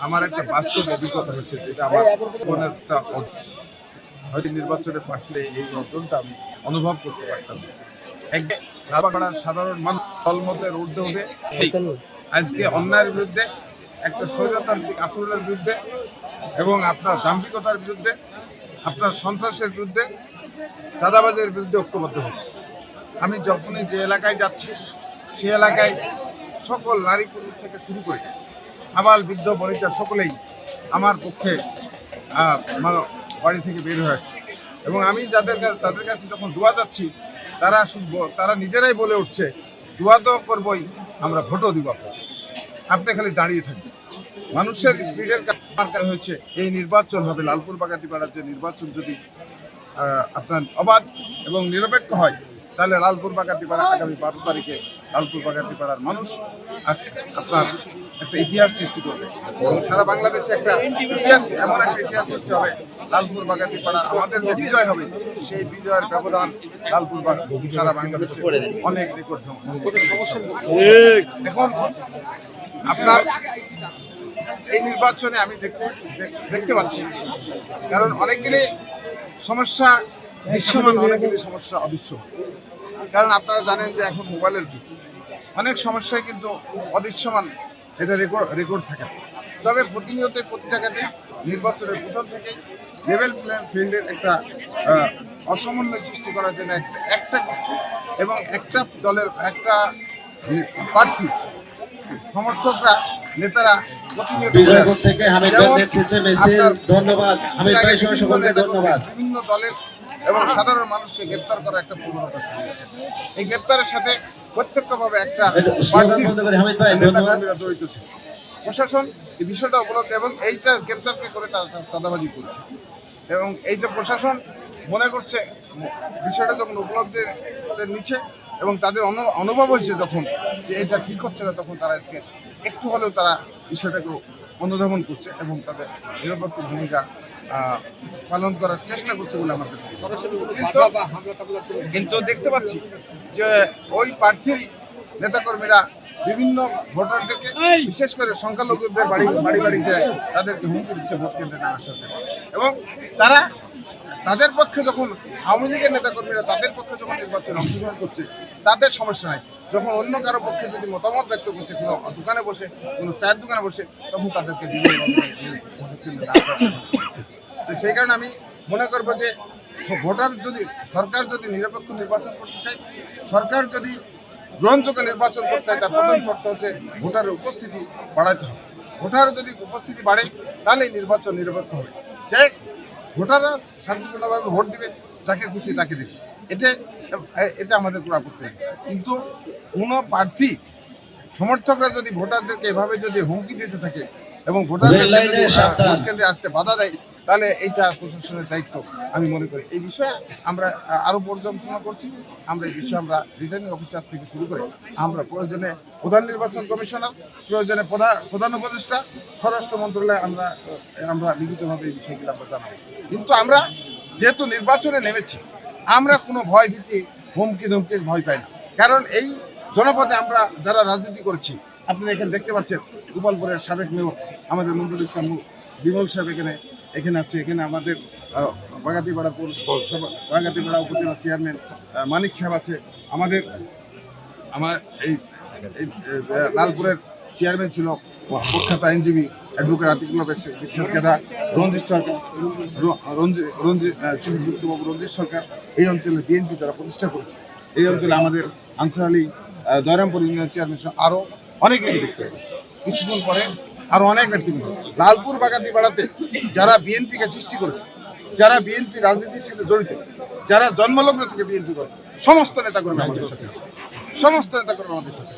আমার একটা বাস্তব অভিজ্ঞতা হচ্ছে, যেটা আমার জীবনের একটা হয়তো নির্বাচনে পারলে এই অর্জনটা আমি অনুভব করতে পারতাম। একদিন লালপাড়ার সাধারণ মানুষ দলমতের ঊর্ধ্বে উঠে আজকে অন্যায়ের বিরুদ্ধে, একটা স্বৈরতান্ত্রিক আচরণের বিরুদ্ধে এবং আপনার দাম্ভিকতার বিরুদ্ধে, আপনার সন্ত্রাসের বিরুদ্ধে, চাঁদাবাজের বিরুদ্ধে ঐক্যবদ্ধ হয়েছে। আমি যখনই যে এলাকায় যাচ্ছি সে এলাকায় সকল নারী পুরুষ থেকে শুরু করে আবাল বৃদ্ধ বনিতা সকলেই আমার পক্ষে বাড়ি থেকে বের হয়ে আসছে। এবং আমি তাদের কাছে যখন দোয়া যাচ্ছি, তারা নিজেরাই বলে উঠছে, দোয়া তো করবই, আমরা ভোটও দিব, আপনি খালি দাঁড়িয়ে থাকবেন। মানুষের স্পিডের কারণ হচ্ছে এই নির্বাচন হবে লালপুর বাগাতিপাড়ার যে নির্বাচন যদি আপনার অবাধ এবং নিরপেক্ষ হয়, তাহলে লালপুর বাগাতিপাড়া আগামী 12 তারিখে লালপুর বাগাতিপাড়ার মানুষ আপনার একটা ইতিহাস সৃষ্টি করবে এবং সারা বাংলাদেশে একটা ইতিহাস, এমন একটা ইতিহাস সৃষ্টি হবে। লালপুর বাগাতিপাড়া আমাদের যে বিজয় হবে, সেই বিজয়ের ব্যবধান লালপুর সারা বাংলাদেশে অনেক রেকর্ড। এখন আপনার এই নির্বাচনে আমি দেখতে পাচ্ছি, কারণ অনেকগুলি সমস্যা দৃশ্যমান, অনেকগুলি সমস্যা অদৃশ্যমান। কারণ আপনারা জানেন যে এখন মোবাইলের যুগ, অনেক সমস্যায় কিন্তু অদৃশ্যমান, এটা রেকর্ড থাকে। তবে প্রতিনিয়ত প্রতি জায়গাতে নির্বাচনের প্রথম থেকেই লেভেল ফিল্ডের একটা অসমন্বয় সৃষ্টি করার জন্য একটা গোষ্ঠী এবং একটা দলের একটা প্রার্থী সমর্থকরা, নেতারা প্রতিনিয়ত বিভিন্ন দলের এবং সাধারণ মানুষকে গ্রেপ্তার করার একটা প্রবণতা শুরু হয়েছে। এই গ্রেপ্তারের সাথে প্রত্যক্ষভাবে একটা জড়িত ছিল। প্রশাসন এই বিষয়টা উপলব্ধি এবং এইটা গ্রেপ্তারকে করে তারা চাঁদাবাজি করছে এবং এইটা প্রশাসন মনে করছে বিষয়টা যখন উপলব্ধি নিচ্ছে এবং তাদের অনুভব হয়েছে যখন যে এটা ঠিক হচ্ছে না, তখন তারা আজকে একটু হলেও তারা বিষয়টাকে অনুধাবন করছে এবং তাদের নিরপেক্ষ ভূমিকা পালন করার চেষ্টা করছে বলে আমার কাছে। কিন্তু দেখতে পাচ্ছি যে ওই প্রার্থীর নেতাকর্মীরা বিভিন্ন ভোটারদেরকে, বিশেষ করে সংখ্যালঘুদের বাড়ি বাড়ি যায় তাদেরকে হুমকি দিচ্ছে ভোট কেন্দ্রে না আসার জন্য। এবং তাদের পক্ষে যখন আওয়ামী লীগের নেতাকর্মীরা তাদের পক্ষে যখন নির্বাচনে অংশগ্রহণ করছে, তাদের সমস্যা নাই। যখন অন্য কারো পক্ষে যদি মতামত ব্যক্ত করছে, কোনো দোকানে বসে, কোনো চায়ের দোকানে বসে, তখন তাদেরকে তো সেই কারণে আমি মনে করবো যে সরকার যদি নিরপেক্ষ নির্বাচন করতে চায়, সরকার যদি গ্রহণযোগ্য নির্বাচন করতে হয়, তার প্রথম শর্ত হচ্ছে ভোটারের উপস্থিতি বাড়াতে হবে। ভোটারের যদি উপস্থিতি বাড়ে, তাহলে নির্বাচন নিরপেক্ষ হবে। যে ভোটাররা শান্তিপূর্ণভাবে ভোট দিবে, যাকে খুশি তাকে দেবে, এটা আমাদের কোনো আপত্তি নেই। কিন্তু কোনো প্রার্থী সমর্থকরা যদি ভোটারদেরকে এভাবে যদি হুমকি দিতে থাকে এবং ভোটারদের ভোট কেন্দ্রে আসতে বাধা দেয়, তাহলে এইটা প্রশাসনের দায়িত্ব আমি মনে করি। এই বিষয়ে আমরা আরও পর্যালোচনা করছি। আমরা এই বিষয়ে আমরা রিটার্নিং অফিসার থেকে শুরু করে আমরা প্রয়োজনে প্রধান নির্বাচন কমিশনার, প্রয়োজনে প্রধান উপদেষ্টা, স্বরাষ্ট্র মন্ত্রণালয়ে আমরা লিখিতভাবে এই বিষয়গুলো আমরা জানাবো। কিন্তু আমরা যেহেতু নির্বাচনে নেমেছি, আমরা কোনো ভয় ভীতি, হুমকি ধমকির ভয় পাই না। কারণ এই জনপদে আমরা যারা রাজনীতি করেছি, আপনারা এখানে দেখতে পাচ্ছেন গোপালপুরের সাবেক মেয়র আমাদের মঞ্জুর ইসলাম বিমল সাহেব এখানে আছে। এখানে আমাদের বাগাতিপাড়া বাগাতিপাড়া উপজেলা চেয়ারম্যান মানিক সাহেব আছে। আমার এই লালপুরের চেয়ারম্যান ছিল প্রখ্যাত আইনজীবী অ্যাডভোকেট আতিকুল্লাহ বিশ্বাস কেদা, রঞ্জিত সরকার, রঞ্জিত সরকার। এই অঞ্চলে বিএনপি যারা প্রতিষ্ঠা করেছে, এই অঞ্চলে আমাদের answer Ali Dayarampur union chairman সহ আরও অনেকেই দেখতে হবে। কিছুক্ষণ পরে আরও অনেক ব্যক্তিবৃন্দ লালপুর বাগাতিপাড়াতে যারা বিএনপিকে সৃষ্টি করেছে, যারা বিএনপি রাজনীতির সাথে জড়িত, যারা জন্মলগ্ন থেকে বিএনপি করে, সমস্ত নেতাকর্মী আমাদের সাথে, সমস্ত নেতাকর্মী আমাদের সাথে।